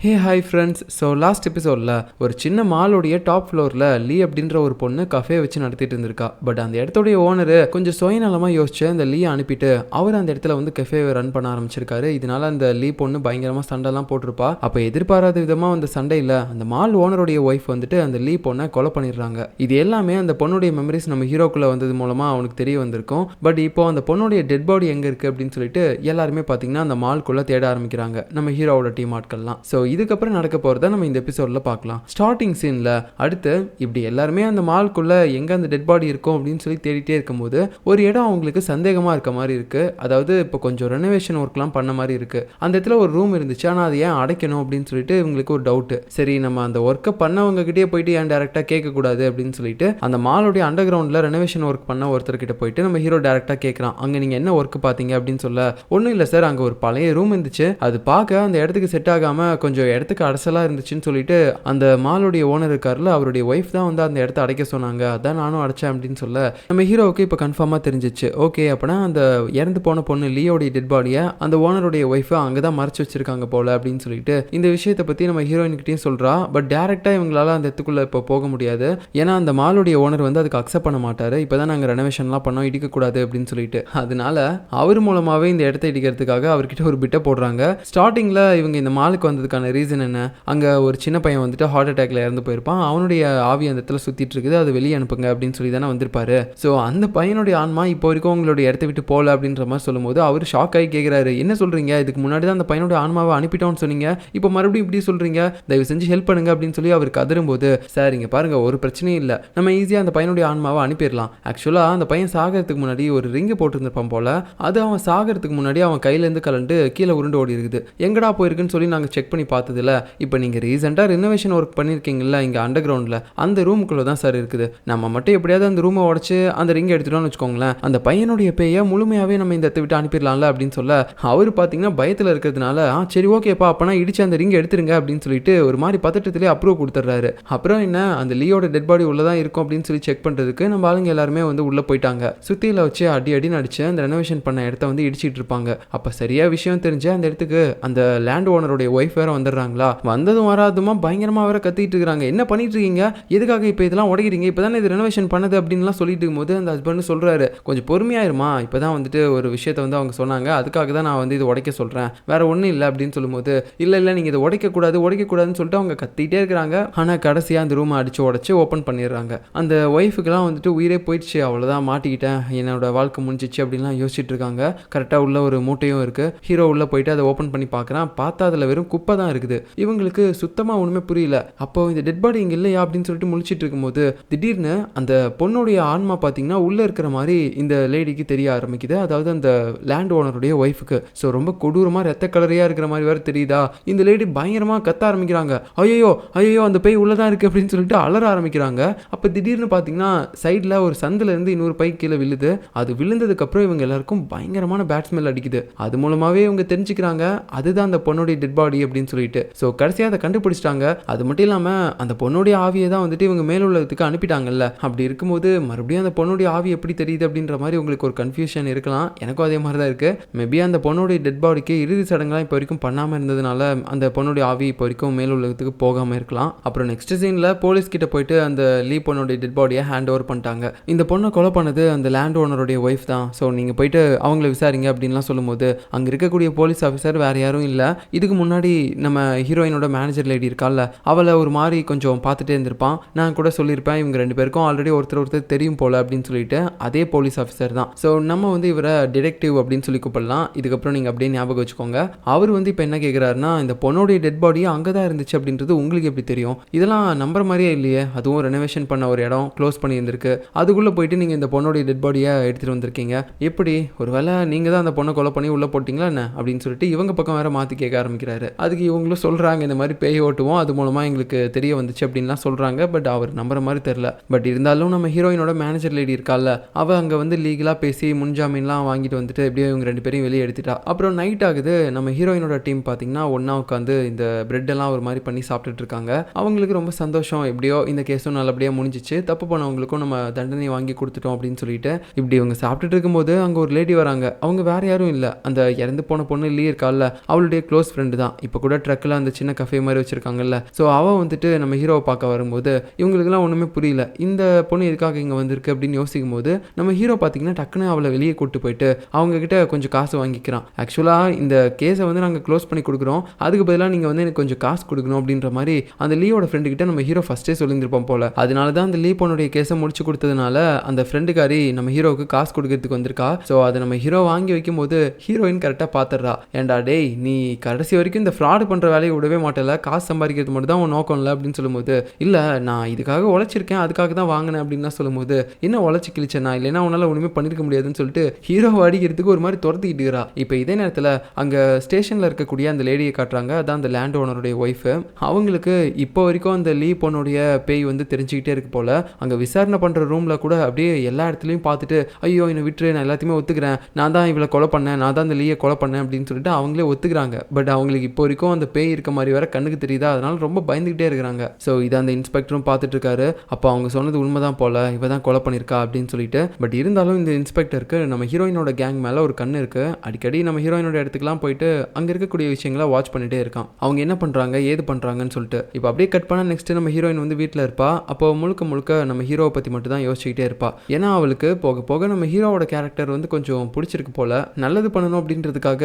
Hey hi friends. So last எபிசோடில் ஒரு சின்ன மாலோடைய டாப் ஃப்ளோரில் லீ அப்படின்ற ஒரு பொண்ணு கஃபே வச்சு நடத்திட்டு இருந்திருக்கா. பட் அந்த இடத்துடைய ஓனரு கொஞ்சம் சுயநலமாக யோசிச்சு அந்த லீயை அனுப்பிட்டு அவர் அந்த இடத்துல வந்து கஃபேவை ரன் பண்ண ஆரம்பிச்சிருக்காரு. இதனால அந்த லீ பொண்ணு பயங்கரமாக சண்டைலாம் போட்டிருப்பா. அப்போ எதிர்பாராத விதமாக அந்த சண்டையில் அந்த மால் ஓனருடைய ஒய்ஃப் வந்துட்டு அந்த லீ பொண்ணை கொலை பண்ணிடுறாங்க. இது எல்லாமே அந்த பொண்ணுடைய மெமரிஸ் நம்ம ஹீரோக்குள்ளே வந்தது மூலமாக அவனுக்கு தெரிய வந்திருக்கும். பட் இப்போ அந்த பொண்ணுடைய டெட் பாடி எங்கே இருக்குது அப்படின்னு சொல்லிட்டு எல்லாருமே பார்த்தீங்கன்னா அந்த மால்குள்ளே தேட ஆரம்பிக்கிறாங்க நம்ம ஹீரோவோட டீம் ஆட்கள்லாம். ஸோ இதுக்கப்புறம் நடக்க போகிறத நம்ம இந்த எபிசோடில் பார்க்கலாம். ஸ்டார்டிங் சீனில் அடுத்து இப்படி எல்லாருமே அந்த மால்குள்ளே எங்கே அந்த டெட் பாடி இருக்கும் அப்படின்னு சொல்லி தேடிட்டே இருக்கும்போது ஒரு இடம் அவங்களுக்கு சந்தேகமாக இருக்க மாதிரி இருக்குது. அதாவது இப்போ கொஞ்சம் ரெனோவேஷன் ஒர்க்லாம் பண்ண மாதிரி இருக்குது. அந்த இடத்துல ஒரு ரூம் இருந்துச்சு, ஆனால் அது ஏன் அடைக்கணும் அப்படின்னு சொல்லிட்டு இவங்களுக்கு ஒரு டவுட்டு. சரி, நம்ம அந்த ஒர்க்கை பண்ணவங்ககிட்டே போயிட்டு ஏன் டேரெக்டாக கேட்கக்கூடாது அப்படின்னு சொல்லிட்டு அந்த மாலுடைய அண்டர் கிரவுண்டில் ரெனோவேஷன் ஒர்க் பண்ண ஒருத்தர்கிட்ட போயிட்டு நம்ம ஹீரோ டேரெக்டாக கேட்குறான், அங்கே நீங்கள் என்ன ஒர்க் பார்த்தீங்க அப்படின்னு சொல்ல, ஒன்றும் இல்லை சார், அங்கே ஒரு பழைய ரூம் இருந்துச்சு, அது பார்க்க அந்த இடத்துக்கு செட் ஆகாமல் கொஞ்சம் இடத்துக்கு அடசலாக இருந்துச்சுன்னு சொல்லிட்டு அந்த மாலுடைய ஓனர் இருக்கார்ல அவருடைய ஒய்ஃப் தான் வந்து அந்த இடத்த அடைக்க சொன்னாங்க, அதான் நானும் அடைச்சேன் அப்படின்னு சொல்ல நம்ம ஹீரோவுக்கு இப்போ கன்ஃபார்மாக தெரிஞ்சிச்சு. ஓகே, அப்படின்னா அந்த இறந்து போன பொண்ணு லீயோடைய டெட் பாடியை அந்த ஓனருடைய ஒய்ஃபை அங்கே தான் மறைச்சு வச்சிருக்காங்க போல அப்படின்னு சொல்லிட்டு இந்த விஷயத்தை பற்றி நம்ம ஹீரோயின்கிட்டையும் சொல்கிறா. பட் டேரெக்டாக இவங்களால அந்த இடத்துக்குள்ளே இப்போ போக முடியாது. ஏன்னா அந்த மாலுடைய ஓனர் வந்து அதுக்கு அக்செப்ட் பண்ண மாட்டார். இப்போ தான் நாங்கள் ரெனோவேஷன்லாம் பண்ணோம், இடிக்கக்கூடாது அப்படின்னு சொல்லிட்டு. அதனால அவர் மூலமாகவே இந்த இடத்த இடிக்கிறதுக்காக அவர்கிட்ட ஒரு பிட்டை போடுறாங்க. ஸ்டார்டிங்கில் இவங்க இந்த மாலுக்கு வந்ததுக்கான ரீசன் என்ன, அங்கே ஒரு சின்ன பையன் வந்துட்டு ஹார்ட் அட்டாக்ல இறந்து போயிருப்பான், அவனுடைய ஆவி அந்த இடத்துல சுற்றிட்டு இருக்குது, அது வெளியே அனுப்புங்க அப்படின்னு சொல்லி தானே வந்திருப்பாரு. ஸோ அந்த பையனுடைய ஆன்மா இப்போ வரைக்கும் உங்களுடைய இடத்த விட்டு போகல அப்படின்ற மாதிரி சொல்லும்போது அவர் ஷாக் ஆகி கேட்குறாரு, என்ன சொல்கிறீங்க, இதுக்கு முன்னாடி தான் அந்த பையனுடைய ஆன்மாவை அனுப்பிட்டோம்னு சொன்னீங்க, இப்போ மறுபடியும் இப்படி சொல்கிறீங்க, தயவு செஞ்சு ஹெல்ப் பண்ணுங்க அப்படின்னு சொல்லி அவர் கதரும்போது, சார் இங்கே பாருங்க, ஒரு பிரச்சனையும் இல்லை, நம்ம ஈஸியாக அந்த பையனுடைய ஆன்மாவை அனுப்பிடலாம். ஆக்சுவலாக அந்த பையன் சாகிறதுக்கு முன்னாடி ஒரு ரிங்கு போட்டுருந்துருப்பான் போல, அது அவன் சாகிறதுக்கு முன்னாடி அவன் கையிலேருந்து கலண்டு கீழே உருண்டு ஓடி இருக்குது, எங்கடா போயிருக்குன்னு சொல்லி நாங்கள் செக் பண்ணி பார்த்ததில்ல, இப்போ நீங்கள் ரீசெண்டாக ரெனோவேஷன் ஒர்க் பண்ணியிருக்கீங்களா இங்கே அண்டர் கிரவுண்டில், அந்த ரூமுக்குள்ளே தான் சார் இருக்குது, நம்ம மட்டும் எப்படியாவது அந்த ரூமை உடச்சி அந்த ரிங்கை எடுத்துட்டோம்னு வச்சுக்கோங்களேன், அந்த பையனுடைய பேயை முழுமையாகவே நம்ம இந்த இடத்தை விட்டு அனுப்பிடலாம்ல அப்படின்னு சொல்ல அவர் பார்த்தீங்கன்னா பயத்தில் இருக்கிறதுனால சரி ஓகேப்பா அப்போனா இடிச்சு அந்த ரிங்கை எடுத்துருங்க அப்படின்னு சொல்லிட்டு ஒரு மாதிரி பதட்டத்திலே அப்ரூவ் கொடுத்துட்றாரு. அப்புறம் என்ன, அந்த லீயோட டெட் பாடி உள்ளே தான் இருக்கும் அப்படின்னு சொல்லி செக் பண்ணுறதுக்கு நம்ம ஆளுங்க எல்லாருமே வந்து உள்ளே போயிட்டாங்க. சுற்றியில் வச்சு அடி அடின்னு அடிச்சு அந்த ரெனோவேஷன் பண்ண இடத்த வந்து இடிச்சிட்டு இருப்பாங்க. அப்போ சரியாக விஷயம் தெரிஞ்சு அந்த இடத்துக்கு அந்த லேண்ட் ஓனருடைய ஒய்ஃப் வேறு வந்துடுறாங்களா. வந்ததும் வராதுமா பயங்கரமாக வேற கத்திட்டு இருக்காங்க, என்ன பண்ணிட்டு இருக்கீங்க, எதுக்காக இப்போ இதெல்லாம் உடைக்கிறீங்க, இப்போ தானே இது ரெனோவேஷன் பண்ணது அப்படின்லாம் சொல்லிட்டு இருக்கும்போது அந்த ஹஸ்பண்ட் சொல்கிறாரு, கொஞ்சம் பொறுமையாயிருமா, இப்போ தான் வந்துட்டு ஒரு விஷயத்தை வந்து அவங்க சொன்னாங்க, அதுக்காக தான் நான் வந்து இது உடைக்க சொல்கிறேன், வேற ஒன்றும் இல்லை அப்படின்னு சொல்லும்போது, இல்லை இல்லை நீங்கள் இதை உடைக்கக்கூடாதுன்னு சொல்லிட்டு அவங்க கத்திட்டே இருக்கிறாங்க. ஆனால் கடைசியாக அந்த ரூமை அடித்து உடச்சி ஓப்பன் பண்ணிடுறாங்க. அந்த ஒய்ஃபுக்கெல்லாம் வந்துட்டு உயிரே போயிடுச்சு, அவ்வளோதான் மாட்டிக்கிட்டேன், என்னோட வாழ்க்கை முடிஞ்சிச்சு அப்படின்லாம் யோசிச்சுட்டு இருக்காங்க. கரெக்டாக உள்ள ஒரு மூட்டையும் இருக்குது. ஹீரோ உள்ளே போயிட்டு அதை ஓப்பன் பண்ணி பார்க்குறான், பார்த்தா அதில் வெறும் குப்பை தான் இருக்குது. இவங்களுக்கு சுத்தமாக ஒன்றுமே புரியல. அப்போ இந்த டெட் பாடி இங்கே இல்லையா அப்படின்னு சொல்லிட்டு முழிச்சிட்டு இருக்கும்போது திடீர்னு அந்த பொண்ணுடைய ஆன்மா பார்த்தீங்கன்னா உள்ளே இருக்கிற மாதிரி இந்த லேடிக்கு தெரிய ஆரம்பிக்குது, அதாவது அந்த லேண்ட் ஓனருடைய ஒய்ஃபுக்கு. ஸோ ரொம்ப கொடூரமாக ரத்த கலரையாக இருக்கிற மாதிரி வேறு தெரியுதா. இந்த லேடி பயங்கரமாக கத்த ஆரம்பிக்கிறாங்க, ஐயோ ஐயோ அந்த பேய் உள்ளே தான் இருக்குது அப்படின்னு சொல்லிட்டு அலற ஆரம்பிக்கிறாங்க. அப்போ திடீர்னு பார்த்தீங்கன்னா சைடில் ஒரு சந்திலேருந்து இன்னொரு பை கீழே விழுது. அது விழுந்ததுக்கப்புறம் இவங்க எல்லாருக்கும் பயங்கரமான பேட் ஸ்மெல் அடிக்குது. அது மூலமாகவே இவங்க தெரிஞ்சுக்கிறாங்க அதுதான் அந்த பொண்ணுடைய டெட் பாடி அப்படின்னு சொல்லிட்டு. ஸோ கடைசியாக அதை கண்டுபிடிச்சிட்டாங்க. அது மட்டும் இல்லாமல் அந்த பொண்ணுடைய ஆவியை தான் வந்துட்டு இவங்க மேலுள்ளதுக்கு அனுப்பிட்டாங்கல்ல. அப்படி இருக்கும்போது மறுபடியும் அந்த பொண்ணுடைய ஆவி எப்படி தெரியுது அப்படின்ற மாதிரி உங்களுக்கு ஒரு கன்ஃபியூஷன் இருக்கலாம். எனக்கும் அதே மாதிரி தான் இருக்குது. மேபி அந்த பொண்ணுடைய டெட் பாடிக்கு இறுதி சடங்குலாம் இப்போ வரைக்கும் பண்ணாமல் இருந்ததுனால அந்த பொண்ணுடைய ஆவி இப்போ வரைக்கும் மேலுள்ளதுக்கு போகாமல் இருக்கலாம். அப்புறம் நெக்ஸ்ட் சீனில் போலீஸ் கிட்ட போயிட்டு அந்த லீ பொண்ணுடைய டெட் பாடியை ஹேண்ட் ஓவர் பண்ணிட்டாங்க. இந்த பொண்ணை கொலை பண்ணது அந்த லேண்ட் ஓனருடைய ஒய்ஃப் தான், ஸோ நீங்கள் போயிட்டு அவங்கள விசாரிங்க அப்படின்லாம் சொல்லும்போது அங்கே இருக்கக்கூடிய போலீஸ் ஆஃபீஸர் வேறு யாரும் இல்லை, இதுக்கு முன்னாடி நம்ம ஹீரோயினோட மேனேஜர் லேடி இருக்கால்ல அவளை ஒரு மாதிரி கொஞ்சம் பார்த்துட்டே இருந்திருப்பான், நான் கூட சொல்லியிருப்பேன் இவங்க ரெண்டு பேருக்கும் ஆல்ரெடி ஒருத்தர் தெரியும் போல அப்படின்னு சொல்லிட்டு அதே போலீஸ் ஆஃபீஸர் தான். ஸோ நம்ம வந்து இவரை டிடெக்டிவ் அப்படின்னு சொல்லி கூப்பிடலாம். இதுக்கப்புறம் நீங்கள் அப்படியே ஞாபகம் வச்சுக்கோங்க. அவர் வந்து இப்போ என்ன கேட்குறாருன்னா, இந்த பொண்ணுடைய டெட் பாடியும் அங்கே தான் இருந்துச்சு அப்படின்றது உங்களுக்கு எப்படி தெரியும், இதெல்லாம் நம்புற மாதிரியே இல்லையே, அதுவும் ரெனோவேஷன் பண்ண ஒரு இடம் க்ளோஸ் பண்ணி இருந்திருக்கு, அதுக்குள்ளே போயிட்டு நீங்கள் இந்த பொண்ணுடைய டெட் பாடியை எடுத்துகிட்டு வந்திருக்கீங்க, எப்படி ஒருவேளை நீங்கள் தான் அந்த பொண்ணை கொலை பண்ணி உள்ளே போட்டிங்களா என்ன அப்படின்னு சொல்லிட்டு இவங்க பக்கம் வேற மாற்றி கேட்க ஆரம்பிக்கிறாரு. அதுக்கு இவங்களும் சொல்கிறாங்க, இந்த மாதிரி பேய் ஓட்டுவோம், அது மூலமாக எங்களுக்கு தெரிய வந்துச்சு அப்படின்லாம் சொல்கிறாங்க. பட் அவர் நம்புற மாதிரி தெரில. பட் இருந்தாலும் நம்ம ஹீரோயினோட மேனேஜர் லேடி இருக்கால அவள் அங்கே வந்து லீகலாக பேசி முன்ஜாமீன்லாம் வாங்கிட்டு வந்துட்டு எப்படியோ இவங்க ரெண்டு பேரையும் வெளியே எடுத்துட்டா. அப்புறம் நைட் ஆகுது. நம்ம ஹீரோயினோட டீம் பார்த்தீங்கன்னா ஒன்றா உட்காந்து இந்த பிரெட்டெல்லாம் ஒரு மாதிரி பண்ணி சாப்பிட்டுட்டு இருக்காங்க. அவங்களுக்கு ரொம்ப சந்தோஷம், எப்படியோ இந்த கேஸும் நல்லபடியாக முடிஞ்சிச்சு, தப்பு பண்ணவங்களுக்கும் நம்ம தண்டனை வாங்கி கொடுத்துட்டோம் அப்படின்னு சொல்லிட்டு இப்படி இவங்க சாப்பிட்டுட்டு இருக்கும்போது அங்கே ஒரு லேடி வராங்க. அவங்க வேற யாரும் இல்லை, அந்த இறந்து போன பொண்ணு லீ இருக்கால அவளுடைய க்ளோஸ் ஃப்ரெண்டு தான். இப்போ கூட ட்ரக் ட்ரக்கில் அந்த சின்ன கஃபே மாதிரி வச்சிருக்காங்கல்ல. ஸோ அவள் வந்துட்டு நம்ம ஹீரோவை பார்க்க வரும்போது இவங்களுக்குலாம் ஒன்றுமே புரியல. இந்த பொண்ணு எதுக்காக இங்கே வந்திருக்கு அப்படின்னு யோசிக்கும் போது நம்ம ஹீரோ பார்த்தீங்கன்னா டக்குன்னு அவளை வெளியே கூட்டு போயிட்டு அவங்க கிட்ட கொஞ்சம் காசு வாங்கிக்கிறான். ஆக்சுவலாக இந்த கேஸை வந்து நாங்கள் க்ளோஸ் பண்ணி கொடுக்குறோம், அதுக்கு பதிலாக நீங்கள் வந்து எனக்கு கொஞ்சம் காசு கொடுக்கணும் அப்படின்ற மாதிரி அந்த லீயோட ஃப்ரெண்டு கிட்ட நம்ம ஹீரோ ஃபஸ்ட்டே சொல்லியிருந்திருப்போம் போல. அதனால தான் அந்த லீ பொண்ணுடைய கேஸை முடிச்சு கொடுத்ததுனால அந்த ஃப்ரெண்டுக்காரி நம்ம ஹீரோவுக்கு காசு கொடுக்கறதுக்கு வந்திருக்கா. ஸோ அதை நம்ம ஹீரோ வாங்கி வைக்கும் போது ஹீரோயின் கரெக்டாக பார்த்துடுறா. ஏண்டா டேய், நீ கடைசி வரைக்கும் இந்த ஃப்ராடு பண்ணுற வேலையை விடவே மாட்டல, காசு சம்பாதிக்கிறது மட்டும் தான் உன் நோக்கம் இல்லை அப்படின்னு சொல்லும்போது, இல்லை நான் இதுக்காக உழைச்சிருக்கேன், அதுக்காக தான் வாங்கினேன் அப்படின்னு சொல்லும்போது, என்ன உழைச்சி கிழிச்சேனா, இல்லைன்னா உன்னால் ஒன்றுமே பண்ணிருக்க முடியாதுன்னு சொல்லிட்டு ஹீரோவை அடிக்கிறதுக்கு ஒரு மாதிரி துரத்திக்கிட்டு இருக்கிறா. இப்போ இதே நேரத்தில் அங்கே ஸ்டேஷனில் இருக்கக்கூடிய அந்த லேடியை காட்டுறாங்க. அதான் அந்த லேண்ட் ஓனருடைய ஒய்ஃபு. அவங்களுக்கு இப்போ வரைக்கும் அந்த லீ பொண்ணுடைய பேய் வந்து தெரிஞ்சுக்கிட்டே இருக்கு போல. அங்கே விசாரணை பண்ணுற ரூமில் கூட அப்படியே எல்லா இடத்துலையும் பார்த்துட்டு, ஐயோ என்னை விட்டுரு, நான் எல்லாத்தையுமே ஒத்துக்கிறேன், நான் தான் இவளை கொலை பண்ணேன், நான் தான் அந்த லீயை கொலை பண்ணேன் அப்படின்னு சொல்லிட்டு அவங்களே ஒத்துக்கிறாங்க. பட் அவங்களுக்கு இப்போ வரைக்கும் அந்த பேய் இருக்க மாதிரி வேற கண்ணுக்கு தெரியுதா, அதனால ரொம்ப பயந்துகிட்டே இருக்கிறாங்க. ஸோ இதை அந்த இன்ஸ்பெக்டரும் பார்த்துட்டு இருக்காரு. அப்போ அவங்க சொன்னது உண்மைதான் போல, இவ தான் கொலை பண்ணியிருக்கா அப்படின்னு சொல்லிட்டு. பட் இருந்தாலும் இந்த இன்ஸ்பெக்டருக்கு நம்ம ஹீரோயினோட கேங் மேலே ஒரு கண்ணு இருக்கு. அடிக்கடி நம்ம ஹீரோயினோட இடத்துக்குலாம் போயிட்டு அங்கே இருக்கக்கூடிய விஷயங்களை வாட்ச் பண்ணிட்டே இருக்கான். அவங்க என்ன பண்ணுறாங்க ஏது பண்ணுறாங்கன்னு சொல்லிட்டு. இப்போ அப்படியே கட் பண்ணால் நெக்ஸ்ட் நம்ம ஹீரோயின் வந்து வீட்டில் இருப்பா. அப்போ முழுக்க முழுக்க நம்ம ஹீரோவை பற்றி மட்டும் தான் யோசிச்சுக்கிட்டே இருப்பா. ஏன்னா அவளுக்கு போக போக நம்ம ஹீரோவோட கேரக்டர் வந்து கொஞ்சம் பிடிச்சிருக்கு போல. நல்லது பண்ணணும் அப்படின்றதுக்காக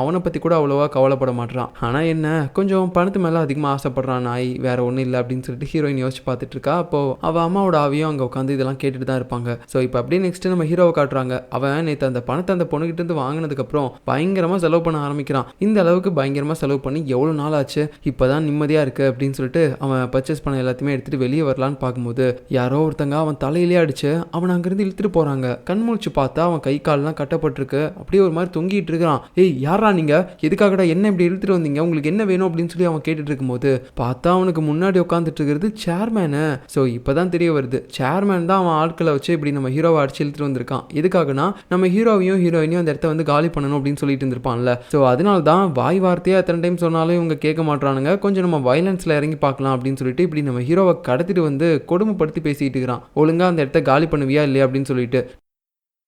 அவனை பற்றி கூட அவ்வளோவா கவலைப்பட மாட்டான். ஆனால் என்ன கொஞ்சம் பணத்து மேலே அதிகமாக ஆசைப்படுறான் நாய், வேற ஒன்றும் இல்லை அப்படின்னு சொல்லிட்டு ஹீரோயின் யோசிச்சு பார்த்துட்டு இருக்கா. அப்போ அவள் அம்மாவோட ஆவியும் அங்கே உட்காந்து இதெல்லாம் கேட்டுட்டு தான் இருப்பாங்க. ஸோ இப்போ அப்படியே நெக்ஸ்ட் நம்ம ஹீரோவை காட்டுறாங்க. அவன் நேற்று அந்த பணத்தை அந்த பொண்ணுகிட்ட இருந்து வாங்கினதுக்கப்புறம் பயங்கரமாக செலவு பண்ண ஆரம்பிக்கிறான். இந்த அளவுக்கு பயங்கரமாக செலவு பண்ணி எவ்வளோ நாள் ஆச்சு, இப்போதான் நிம்மதியாக இருக்குது அப்படின்னு சொல்லிட்டு அவன் பர்ச்சேஸ் பண்ண எல்லாத்தையுமே எடுத்துகிட்டு வெளியே வரலான்னு பார்க்கும்போது யாரோ ஒருத்தங்க அவன் தலையிலே அடிச்சு அவனை அங்கேருந்து இழுத்துட்டு போகிறாங்க. கண் முழிச்சு பார்த்தா அவன் கை கால்லாம் கட்டப்பட்டிருக்கு, அப்படியே ஒரு மாதிரி தொங்கிட்டு இருக்கிறான். ஏய் யாரா நீங்கள், எதுக்காகடா என்ன இப்படி இழுத்துட்டு வந்தீங்க, உங்களுக்கு என்ன வேணும் அப்படின்னு சொல்லி அவன் கேட்டுட்டு இருக்கும்போது பார்த்தா அவனுக்கு முன்னாடி உட்காந்துட்டு இருக்கிறது சேர்மேனு. ஸோ இப்போதான் தெரிய வருது, சேர்மேன் தான் அவன் ஆட்களை வச்சு இப்படி நம்ம ஹீரோவை அடிச்சு இழுத்துட்டு வந்திருக்கான். எதுக்காகனா நம்ம ஹீரோவையும் ஹீரோயினையும் அந்த இடத்த வந்து காலி பண்ணணும் அப்படின்னு சொல்லிட்டு இருந்திருப்பான்ல. ஸோ அதனால தான் வாய் வார்த்தையாக எத்தனை டைம் சொன்னாலும் இவங்க கேட்க மாட்டானுங்க, கொஞ்சம் நம்ம வயலன்ஸில் இறங்கி பார்க்கலாம் அப்படின்னு சொல்லிட்டு இப்படி நம்ம ஹீரோவை கடத்திட்டு வந்து கொடுமைப்படுத்தி பேசிட்டு இருக்கிறான். ஒழுங்கா அந்த இடத்த காலி பண்ணுவியா இல்லையா அப்படின்னு சொல்லிட்டு.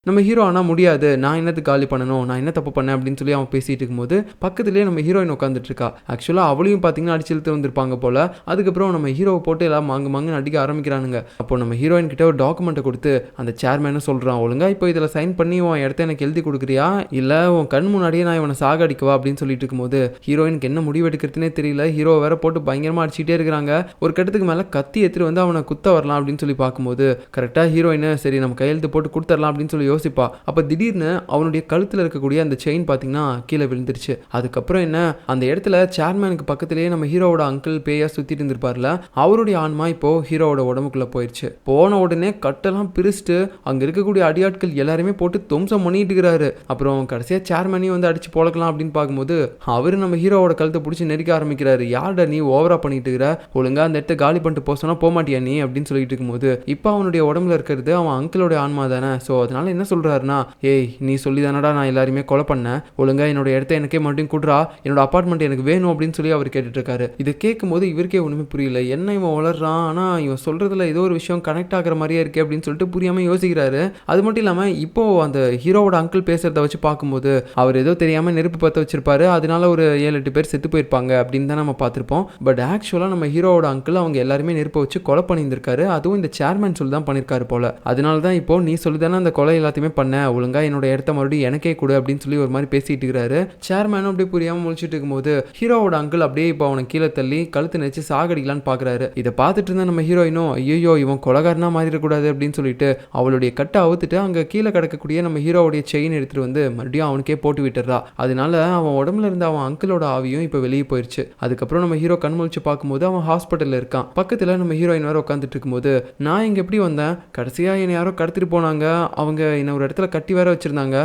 நம்ம ஹீரோ ஆனால் முடியாது, நான் என்னத்துக்கு காலி பண்ணணும், நான் என்ன தப்பு பண்ணேன் அப்படின்னு சொல்லி அவன் பேசிகிட்டு இருக்கும்போது பக்கத்துலேயே நம்ம ஹீரோயின் உட்காந்துட்டு இருக்கா. ஆக்சுவலாக அவளையும் பார்த்தீங்கன்னா அடிச்சு இழுத்து வந்திருப்பாங்க போல். அதுக்கப்புறம் நம்ம ஹீரோவை போட்டு எல்லாம் மாங்குன்னு அடிக்க ஆரம்பிக்கிறானுங்க. அப்போ நம்ம ஹீரோயின் கிட்ட ஒரு டாக்குமெண்ட்டை கொடுத்து அந்த சேர்மேனும் சொல்கிறான், ஒழுங்கா இப்போ இதில் சைன் பண்ணி உன் இடத்த எனக்கு எழுதி கொடுக்குறியா, இல்லை உன் கண் முன்னாடியே நான் இவனை சாகடிக்கவா அப்படின்னு சொல்லிட்டு இருக்கும்போது ஹீரோயினுக்கு என்ன முடிவு எடுக்கிறதுனே தெரியல. ஹீரோ வேற போட்டு பயங்கரமாக அடிச்சுட்டே இருக்கிறாங்க. ஒரு கட்டத்துக்கு மேலே கத்தி எடுத்துட்டு வந்து அவனை குத்த வரலாம் அப்படின்னு சொல்லி பார்க்கும்போது கரெக்டாக ஹீரோயின் சரி நம்ம கையெழுத்து போட்டு கொடுத்துடலாம் அப்படின்னு சொல்லி யோசிப்பா. அப்ப திடீர்னு அவனுடைய கழுத்துல இருக்கக்கூடிய அந்த செயின் பாத்தீங்கன்னா கீழே விழுந்துருச்சு. அதுக்கப்புறம் என்ன, அந்த இடத்துல சேர்மேனுக்கு பக்கத்திலேயே நம்ம ஹீரோவோட அங்கிள் பேயா சுத்திட்டு இருந்திருப்பார்ல, அவருடைய ஆன்மா இப்போ ஹீரோவோட உடம்புக்குள்ள போயிடுச்சு. போன உடனே கட்டெல்லாம் பிரிச்சுட்டு அங்க இருக்கக்கூடிய அடியாட்கள் எல்லாருமே போட்டு தும்சம் பண்ணிட்டு இருக்கிறாரு. அப்புறம் கடைசியா சேர்மேனையும் வந்து அடிச்சு போலக்கலாம் அப்படின்னு பார்க்கும்போது அவரு நம்ம ஹீரோவோட கழுத்தை பிடிச்சி நெருக்க ஆரம்பிக்கிறாரு. யார்டா நீ ஓவரா பண்ணிட்டு இருக்கிற, ஒழுங்கா அந்த இடத்த காலி பண்ணிட்டு போசோன்னா போக மாட்டியா நீ அப்படின்னு சொல்லிட்டு இருக்கும்போது இப்போ அவனுடைய உடம்புல இருக்கிறது அவன் அங்கிளோட ஆன்மா தானே. ஸோ அதனால என்ன சொல்றாரு, ஏய் நீ சொல்லி தானடா நான் எல்லாருமே கொலை பண்ணேன், ஒழுங்கா என்னோட இடத்த எனக்கே மட்டும் குடுறா, என்னோட அபார்ட்மெண்ட் எனக்கு வேணும் அப்படின்னு சொல்லி அவர் கேட்டுட்டு இருக்காரு. இதை கேட்கும் போது இவருக்கே ஒண்ணுமே புரியல, என்ன இவன் வளர்றான், ஆனா இவன் சொல்றதுல ஏதோ ஒரு விஷயம் கனெக்ட் ஆகிற மாதிரியே இருக்கு அப்படின்னு சொல்லிட்டு புரியாம யோசிக்கிறாரு. அது மட்டும் இல்லாம இப்போ அந்த ஹீரோவோட அங்கிள் பேசுறத வச்சு பார்க்கும்போது அவர் ஏதோ தெரியாம நெருப்பு பற்ற வச்சிருப்பாரு, அதனால ஒரு 7-8 பேர் செத்து போயிருப்பாங்க அப்படின்னு தான் நம்ம பார்த்திருப்போம். பட் ஆக்சுவலா நம்ம ஹீரோவோட அங்கிள் அவங்க எல்லாருமே நெருப்பை வச்சு கொலை பண்ணியிருந்திருக்காரு. அதுவும் இந்த சேர்மேன் சொல்லி தான் பண்ணிருக்காரு போல. அதனால தான் இப்போ நீ சொல்லிதானே அந்த கொலை எல்லாத்தையுமே பண்ண, ஒழுங்கா என்னோட இடத்த மறுபடியும் எனக்கே கொடு அப்படின்னு சொல்லி ஒரு மாதிரி பேசிட்டு இருக்கிறாரு. சேர்மேனும் அப்படியே புரியாம முழிச்சிட்டு இருக்கும்போது ஹீரோவோட அங்கிள் அப்படியே இப்போ அவனை கீழே தள்ளி கழுத்து நெச்சு சாகடிக்கலான்னு பாக்குறாரு. இதை பார்த்துட்டு இருந்தா நம்ம ஹீரோயினும் ஐயோ இவன் கொலகாரனா மாறிடக்கூடாது அப்படின்னு சொல்லிட்டு அவளுடைய கட்டை அவுத்துட்டு அங்க கீழே கிடக்கக்கூடிய நம்ம ஹீரோவுடைய செயின் எடுத்துட்டு வந்து மறுபடியும் அவனுக்கே போட்டு விட்டுறா. அதனால அவன் உடம்புல இருந்த அவன் அங்கிளோட ஆவியும் இப்போ வெளியே போயிடுச்சு. அதுக்கப்புறம் நம்ம ஹீரோ கண் முழிச்சு பார்க்கும்போது அவன் ஹாஸ்பிட்டல்ல இருக்கான். பக்கத்துல நம்ம ஹீரோயின் வேற உட்காந்துட்டு இருக்கும்போது நான் இங்க எப்படி வந்தேன், கடைசியா என்னை யாரோ கடத்திட்டு போனாங்க, அவங்க என்ன ஒரு இடத்துல கட்டி வேற வச்சிருந்தாங்க,